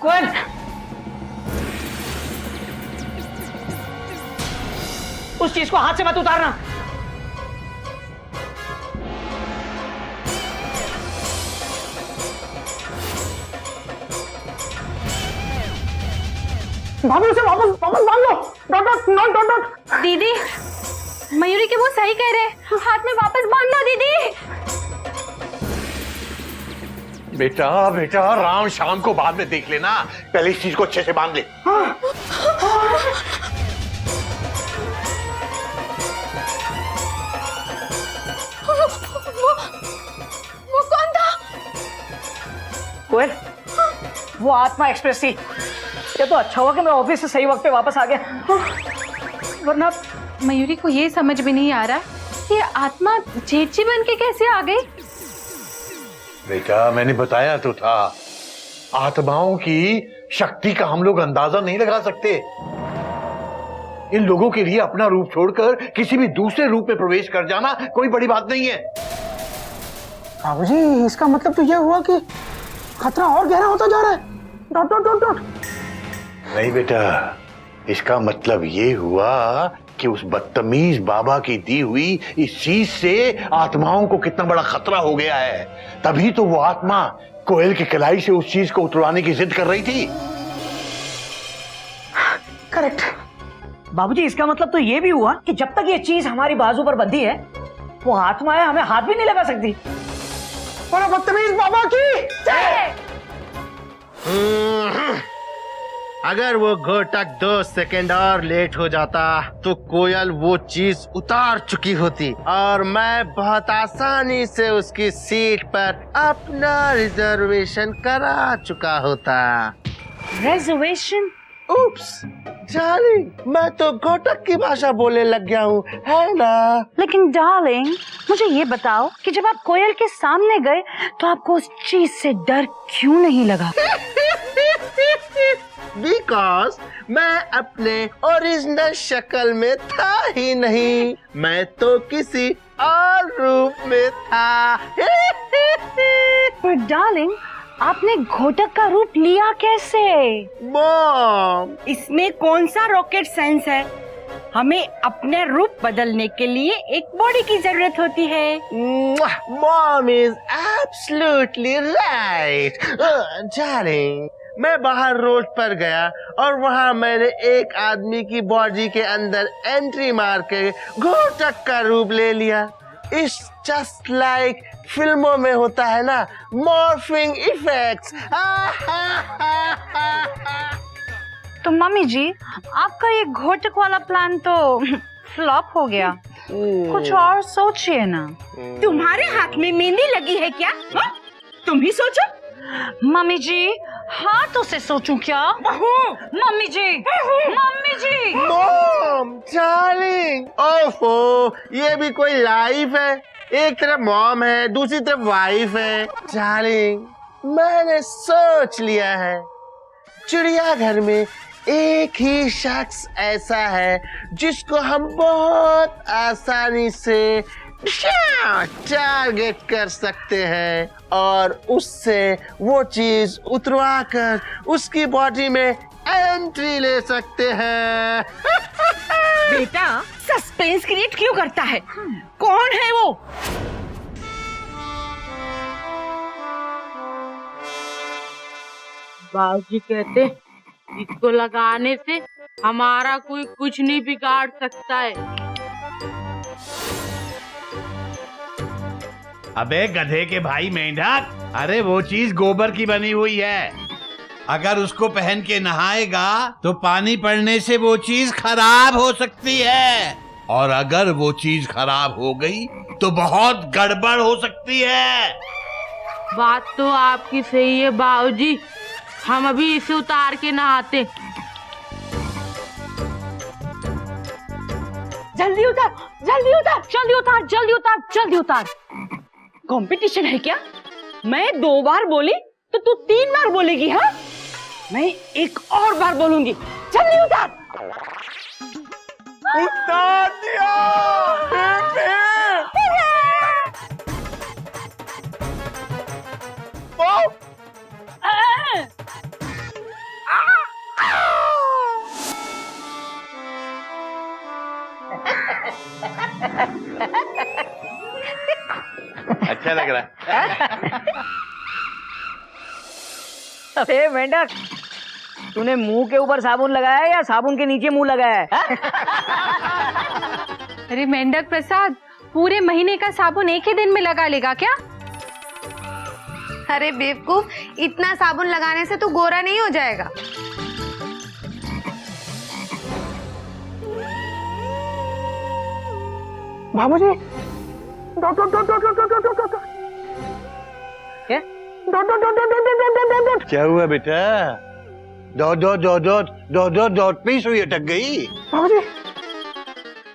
कोयल, उस चीज को हाथ से मत उतारना। भाभी उसे वापस वापस बांध लो। Dot dot dot dot. दीदी, मयूरी के वो सही कह रहे, हाथ में वापस बांध लो दीदी। बेटा बेटा, राम शाम को बाद में देख लेना, पहले इस चीज को अच्छे से बांध ले। वो कौन था? कोयल, वो आत्मा एक्सप्रेस थी। ये तो अच्छा हुआ कि मैं ऑफिस से सही वक्त पे वापस आ गया, वरना मयूरी को ये समझ में नहीं आ रहा ये आत्मा जेठी बन के कैसे आ गई। बेटा मैंने बताया तो था, आत्माओं की शक्ति का हम लोग अंदाजा नहीं लगा सकते। इन लोगों के लिए अपना रूप छोड़कर किसी भी दूसरे रूप में प्रवेश कर जाना कोई बड़ी बात नहीं है। बाबूजी, इसका मतलब तो यह हुआ कि खतरा और गहरा होता जा रहा है। Dot dot dot dot. नहीं बेटा, इसका मतलब ये हुआ कि उस बदतमीज बाबा की दी हुई इस चीज से आत्माओं को कितना बड़ा खतरा हो गया है। तभी तो वो आत्मा कोयल की कलाई से उस चीज को उतरवाने की जिद कर रही थी। करेक्ट बाबूजी, इसका मतलब तो ये भी हुआ कि जब तक ये चीज हमारी बाजू पर बंधी है, वो आत्माएं हमें हाथ भी नहीं लगा सकती। और बदतमीज बाबा की जय। अगर वो घोटक 2 सेकंड और लेट हो जाता तो कोयल वो चीज उतार चुकी होती और मैं बहुत आसानी से उसकी सीट पर अपना रिजर्वेशन करा चुका होता। रिजर्वेशन? उप्स, डार्लिंग, मैं तो घोटक की भाषा बोलने लग गया हूँ, है ना? लेकिन डार्लिंग, मुझे ये बताओ कि जब आप कोयल के सामने गए तो आपको उस चीज से डर क्यों नहीं लगा? बिकॉज मैं अपने ओरिजिनल शक्ल में था ही नहीं, मैं तो किसी और रूप में था। पर डार्लिंग, आपने घोटक का रूप लिया कैसे? मॉम, इसमें कौन सा रॉकेट साइंस है? हमें अपने रूप बदलने के लिए एक बॉडी की जरूरत होती है। Mom is absolutely right. Darling, मैं बाहर रोड पर गया और वहाँ मैंने एक आदमी की बॉडी के अंदर एंट्री मार के घोटक का रूप ले लिया। इट्स जस्ट लाइक फिल्मों में होता है ना, मॉर्फिंग इफेक्ट्स। तो मम्मी जी, आपका ये घोटक वाला प्लान तो फ्लॉप हो गया। कुछ और सोचिए ना। तुम्हारे हाथ में मेहंदी लगी है क्या? हा? तुम ही सोचो। मम्मी जी, हाथों से सोचूं क्या? मम्मी जी, मम्मी जी। मॉम, डार्लिंग, ओफो, ये भी कोई लाइफ है? एक तरफ मॉम है, दूसरी तरफ वाइफ है। डार्लिंग, मैंने सोच लिया है, चिड़ियाघर में एक ही शख्स ऐसा है जिसको हम बहुत आसानी से टारगेट कर सकते हैं और उससे वो चीज उतरवा कर उसकी बॉडी में एंट्री ले सकते हैं। बेटा, सस्पेंस क्रिएट क्यों करता है? कौन है वो? बाबूजी कहते इसको लगाने से हमारा कोई कुछ नहीं बिगाड़ सकता है। अबे गधे के भाई मेंढक, अरे वो चीज गोबर की बनी हुई है। अगर उसको पहन के नहाएगा तो पानी पड़ने से वो चीज खराब हो सकती है, और अगर वो चीज खराब हो गई तो बहुत गड़बड़ हो सकती है। बात तो आपकी सही है बाबूजी, हम अभी इसे उतार के नहाते। जल्दी उतार, जल्दी उतार, जल्दी उतार, जल्दी उतार, जल्दी उतार। कंपटीशन है क्या? मैं 2 बार बोली तो तू 3 बार बोलेगी? हाँ, मैं एक और बार बोलूंगी। जल्दी उतार। उतार दिया। अच्छा लग रहा है। अरे मेंढक, तूने मुंह के ऊपर साबुन लगाया है या साबुन के नीचे मुंह लगाया है? अरे मेंढक प्रसाद, पूरे महीने का साबुन एक ही दिन में लगा लेगा क्या? अरे बेवकूफ, इतना साबुन लगाने से तू गोरा नहीं हो जाएगा। बाबूजी, dot dot dot dot dot dot dot dot. क्या? Dot dot dot dot dot dot dot dot. क्या हुआ बेटा? Dot dot dot dot dot dot dot पे सुई अटक गई। बाबूजी,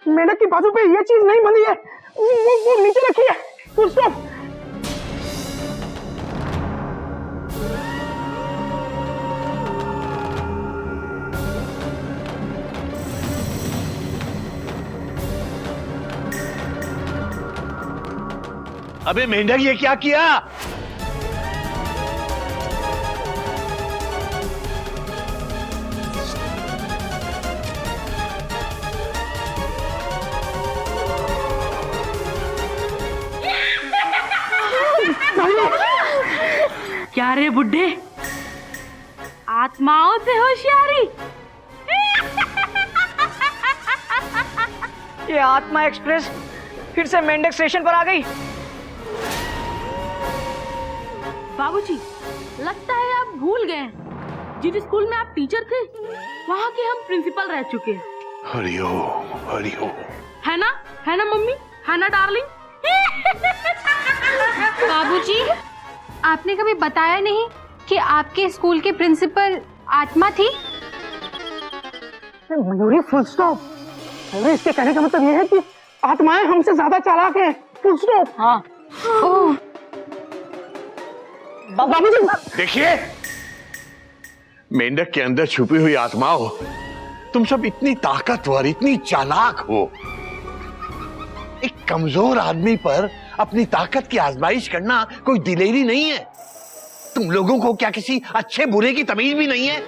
मेंढक की बाजू पे ये चीज नहीं बंधी है, वो नीचे रखी है। Full stop. अबे मेंढक, ये क्या किया? क्या रे बुड्ढे, आत्माओं से होशियारी? ये आत्मा एक्सप्रेस फिर से मेंढक स्टेशन पर आ गई। बाबूजी, लगता है आप भूल गए जिस स्कूल में आप टीचर थे वहाँ के हम प्रिंसिपल रह चुके हैं। हरिओम हरिओम। है ना मम्मी, है ना डार्लिंग? बाबूजी, आपने कभी बताया नहीं कि आपके स्कूल के प्रिंसिपल आत्मा थी? Mayuri, full stop. अरे इसके कहने का मतलब ये है कि आत्माएं हमसे ज्यादा चालाक हैं। Full stop. हाँ। ओह, बाबूजी, देखिए, मेंढक के अंदर छुपी हुई आत्माओं, तुम सब इतनी ताकतवर, इतनी चालाक हो। एक कमजोर आदमी पर अपनी ताकत की आजमाइश करना कोई दिलेरी नहीं है। तुम लोगों को क्या किसी अच्छे बुरे की तमीज भी नहीं है?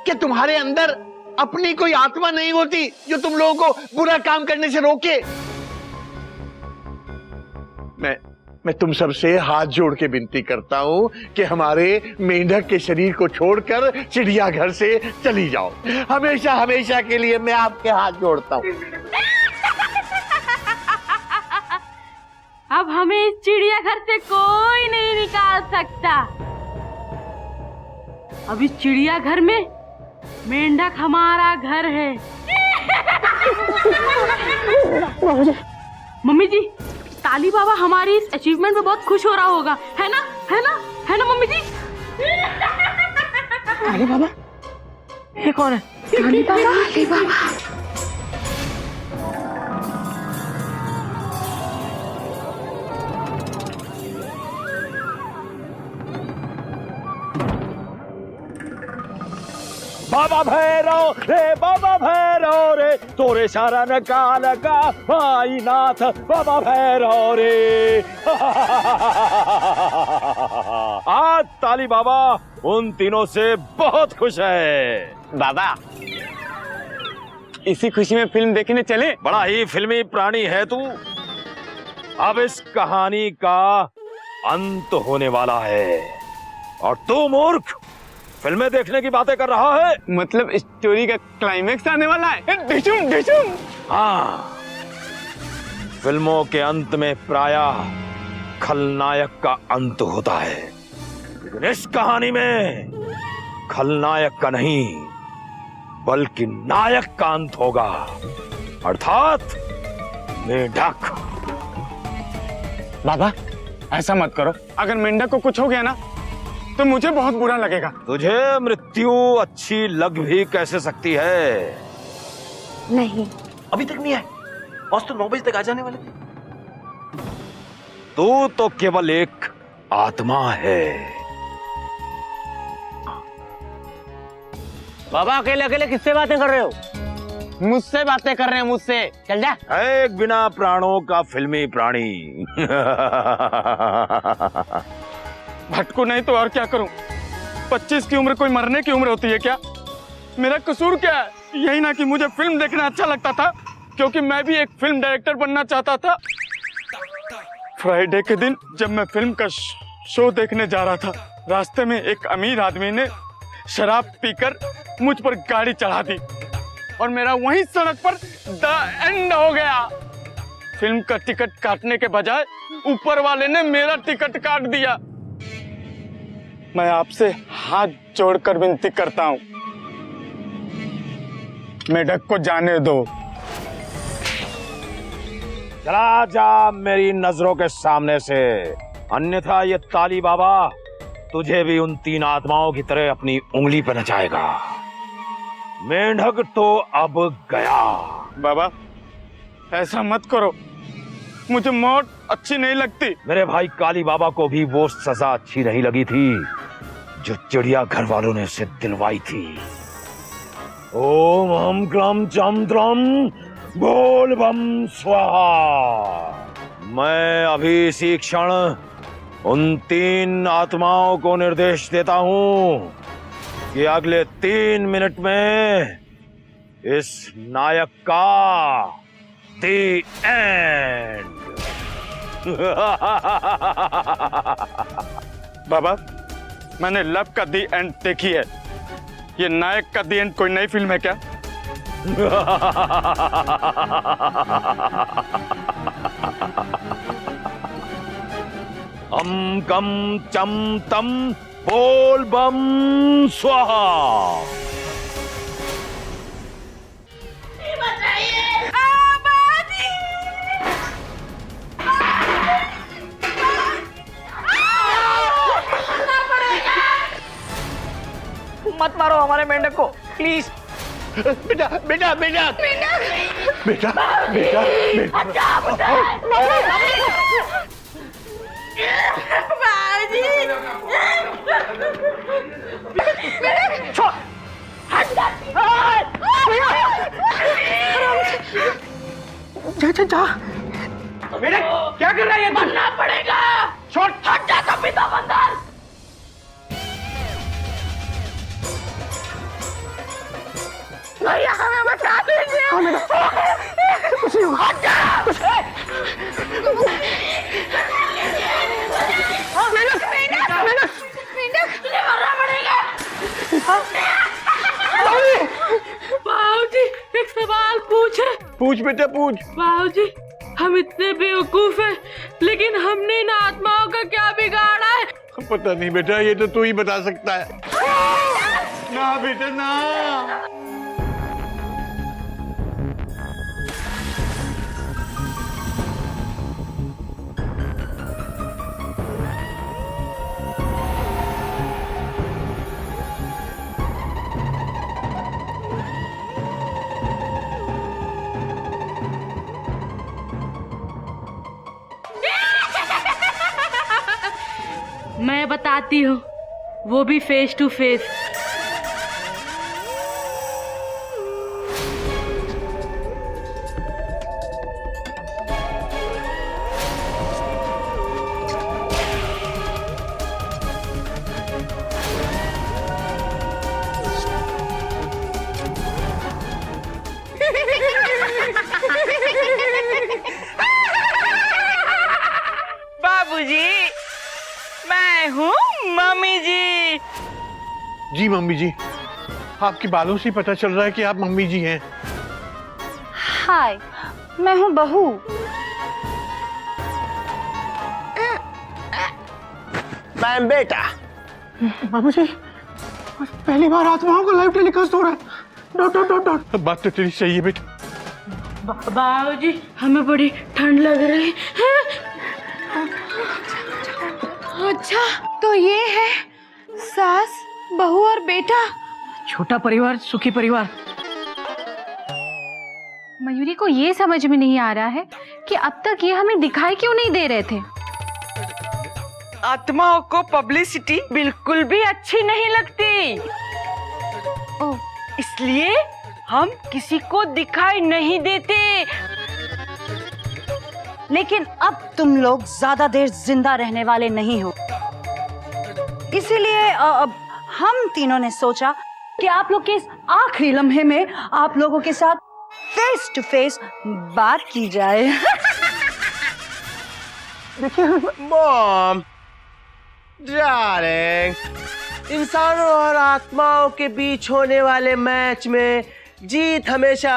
क्या तुम्हारे अंदर अपनी कोई आत्मा नहीं होती जो तुम लोगों को बुरा काम करने से रोके? मैं तुम सबसे हाथ जोड़ के विनती करता हूं कि हमारे मेंढक के शरीर को छोड़कर चिड़ियाघर से चली जाओ। हमेशा हमेशा के लिए मैं आपके हाथ जोड़ता हूं। अब हमें इस चिड़ियाघर से कोई नहीं निकाल सकता। अब इस चिड़ियाघर में मेंढक हमारा घर है। मम्मी जी, ताली बाबा हमारी इस अचीवमेंट में बहुत खुश हो रहा होगा, है ना? है ना? है ना मम्मी जी? अरे बाबा, ये कौन है? अली बाबा। बाबा भैरव रे, बाबा भैरव रे, तोरे सारा नका लगा भाई नाथ बाबा भैरव रे। आज ताली बाबा उन तीनों से बहुत खुश है। बाबा, इसी खुशी में फिल्म देखने चले। बड़ा ही फिल्मी प्राणी है तू। अब इस कहानी का अंत होने वाला है और तू मूर्ख फिल्में देखने की बातें कर रहा है। मतलब स्टोरी का क्लाइमेक्स आने वाला है। डिशुम डिशुम। हाँ, फिल्मों के अंत में प्रायः खलनायक का अंत होता है, लेकिन इस कहानी में खलनायक का नहीं बल्कि नायक का अंत होगा, अर्थात मेंढक। बाबा, ऐसा मत करो। अगर मेंढक को कुछ हो गया ना तो मुझे बहुत बुरा लगेगा। तुझे मृत्यु अच्छी लग भी कैसे सकती है? नहीं, अभी तक नहीं आए। बॉस तो 9 बजे तक आ जाने वाले थे। तू तो केवल एक आत्मा है। बाबा, अकेले अकेले किससे बातें कर रहे हो? मुझसे बातें कर रहे हैं, मुझसे। चल जा। एक बिना प्राणों का फिल्मी प्राणी। भटकू नहीं तो और क्या करूं? 25 की उम्र कोई मरने की उम्र होती है क्या? मेरा कसूर क्या है? यही ना कि मुझे फिल्म देखना अच्छा लगता था, क्योंकि मैं भी एक फिल्म डायरेक्टर बनना चाहता था। फ्राइडे के दिन जब मैं फिल्म का शो देखने जा रहा था, रास्ते में एक अमीर आदमी ने शराब पीकर मुझ पर गाड़ी चढ़ा दी और मेरा वहीं सड़क पर द एंड हो गया। फिल्म का टिकट काटने के बजाय ऊपर वाले ने मेरा टिकट काट दिया। मैं आपसे हाथ जोड़कर विनती करता हूं, मेढक को जाने दो। चला जा मेरी नजरों के सामने से, अन्यथा ये ताली बाबा तुझे भी उन 3 आत्माओं की तरह अपनी उंगली पर नचाएगा। मेंढक तो अब गया। बाबा ऐसा मत करो, मुझे मौत अच्छी नहीं लगती। मेरे भाई काली बाबा को भी वो सजा अच्छी नहीं लगी थी जो चिड़िया घर वालों ने उसे दिलवाई थी। ओम हम क्लम चम द्रम बोल बम स्वाहा। मैं अभी इसी क्षण उन 3 आत्माओं को निर्देश देता हूं कि अगले 3 मिनट में इस नायक का द एंड। बाबा मैंने लव का दी एंड देखी है, ये नायक का दी एंड कोई नई फिल्म है क्या? अम कम चम तम बोल बम स्वाहा। मत मारो हमारे मेंढक को प्लीज। बेटा बेटा बेटा बेटा बेटा जा बेटा, क्या कर रहा है ये? बनना पड़ेगा। छोड़, हट जा तभी तो बंदर। भैया हमें बचा दीजिए। हट जा। बाबूजी एक सवाल पूछे? पूछ बेटा पूछ। बाबूजी हम इतने बेवकूफ हैं, लेकिन हमने इन आत्माओं का क्या बिगाड़ा है? पता नहीं बेटा, ये तो तू ही बता सकता है। ना बेटा ना। मैं बताती हूँ, वो भी फेस टू फेस। बाबूजी मैं हूँ मम्मी जी। जी मम्मी जी, आपके बालों से पता चल रहा है कि आप मम्मी जी हैं। हाय, मैं हूँ बहू। मैं बेटा। बाबू जी, पहली बार आत्माओं का लाइव टेलीकास्ट हो रहा है। Dot dot dot dot. बात तो तेरी सही है बेटा। बाबूजी हमें बड़ी ठंड लग रही है। अच्छा तो ये है सास, बहू और बेटा। छोटा परिवार सुखी परिवार। मयूरी को ये समझ में नहीं आ रहा है कि अब तक ये हमें दिखाई क्यों नहीं दे रहे थे। आत्माओं को पब्लिसिटी बिल्कुल भी अच्छी नहीं लगती, इसलिए हम किसी को दिखाई नहीं देते। लेकिन अब तुम लोग ज्यादा देर जिंदा रहने वाले नहीं हो, इसीलिए हम तीनों ने सोचा कि आप लोग के इस आखिरी लम्हे में आप लोगों के साथ फेस टू फेस बात की जाए। मॉम, डार्लिंग, इंसानों और आत्माओं के बीच होने वाले मैच में जीत हमेशा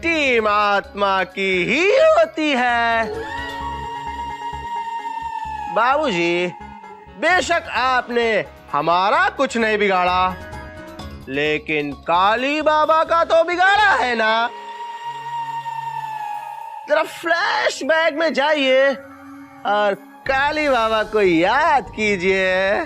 टीम आत्मा की ही होती है। बाबूजी, बेशक आपने हमारा कुछ नहीं बिगाड़ा, लेकिन काली बाबा का तो बिगाड़ा है ना। जरा फ्लैशबैक में जाइए और काली बाबा को याद कीजिए।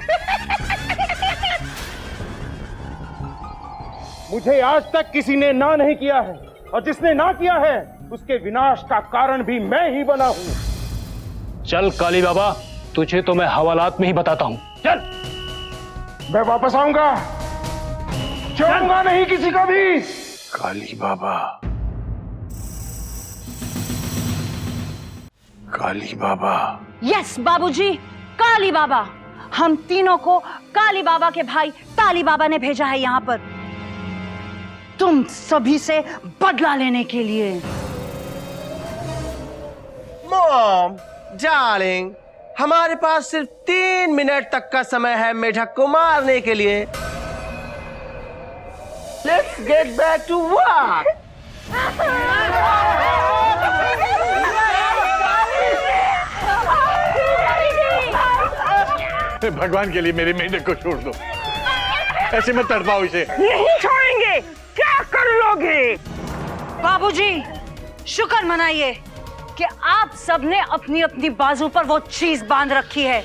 मुझे आज तक किसी ने ना नहीं किया है, और जिसने ना किया है उसके विनाश का कारण भी मैं ही बना हूं। चल काली बाबा, तुझे तो मैं हवालात में ही बताता हूं। चल। मैं वापस आऊंगा, छोड़ूंगा नहीं किसी को भी। काली बाबा, काली बाबा। यस बाबूजी, काली बाबा। हम तीनों को काली बाबा के भाई ताली बाबा ने भेजा है यहाँ पर, तुम सभी से बदला लेने के लिए। मॉम, डार्लिंग, हमारे पास सिर्फ 3 मिनट तक का समय है मेढक को मारने के लिए। Let's get back to work. भगवान के लिए मेरे मेढक को छोड़ दो, ऐसे मत तड़पाओ इसे। नहीं छोड़ेंगे, क्या कर लोगे? बाबूजी, शुक्र मनाइए कि आप सबने अपनी अपनी बाजू पर वो चीज बांध रखी है,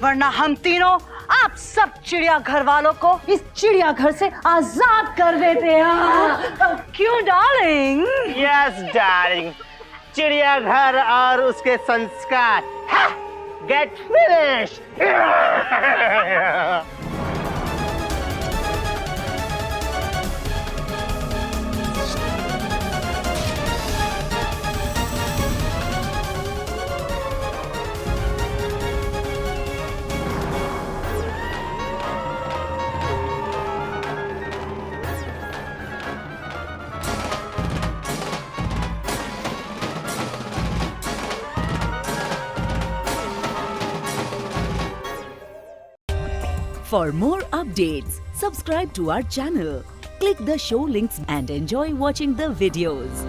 वरना हम तीनों आप सब चिड़ियाघर वालों को इस चिड़ियाघर से आजाद कर देते हैं। क्यों डार्लिंग? यस डार्लिंग, चिड़ियाघर और उसके संस्कार get finish. For more updates, subscribe to our channel, click the show links and enjoy watching the videos.